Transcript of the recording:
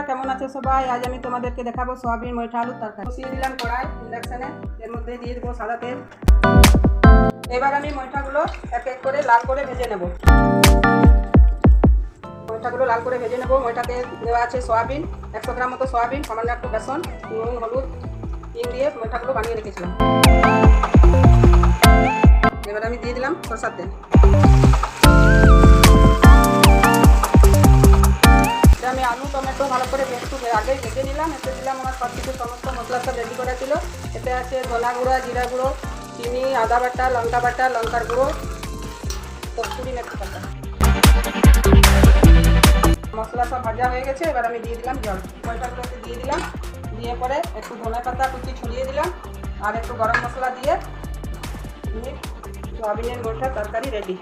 বন্ধুরা, কেমন আছে সবাই? আজ আমি তোমাদেরকে দেখাবো সোয়াবিন ময়ঠা আলুর তরকারি। বসিয়ে দিলাম কড়াই ইন্ডাকশনে, এর মধ্যে দিয়ে দেবো সাদা তেল। এবার আমি ময়ঠাগুলো এক এক করে লাল করে ভেজে নেব। ময়ঠাগুলো লাল করে ভেজে নেব। ময়ঠাতে দেওয়া আছে সোয়াবিন, 100 গ্রাম মতো সোয়াবিন, সামান্য একটু বেসন, নুন, হলুদ, ডিম দিয়ে ময়ঠাগুলো বানিয়ে রেখেছিলাম। এবার আমি দিয়ে দিলাম সরষের তেল। আমি আলু টমেটো ভালো করে একটু আগে ভেজে নিলাম। এতে দিলাম আমার সব কিছু সমস্ত মশলা সব রেডি করা ছিল। এতে আছে ধনা গুঁড়া, জিরা গুঁড়ো, চিনি, আদা বাটা, লঙ্কার গুঁড়ো, কস্তুরি মেথি পাতা। মশলা সব ভাজা হয়ে গেছে। এবার আমি দিয়ে দিলাম জল। ময়ঠাগুলোতে দিয়ে দিলাম। দিয়ে পরে একটু ধনে পাতা কুচি ছড়িয়ে দিলাম আর একটু গরম মশলা দিয়ে সোয়াবিনের ময়ঠা তরকারি রেডি।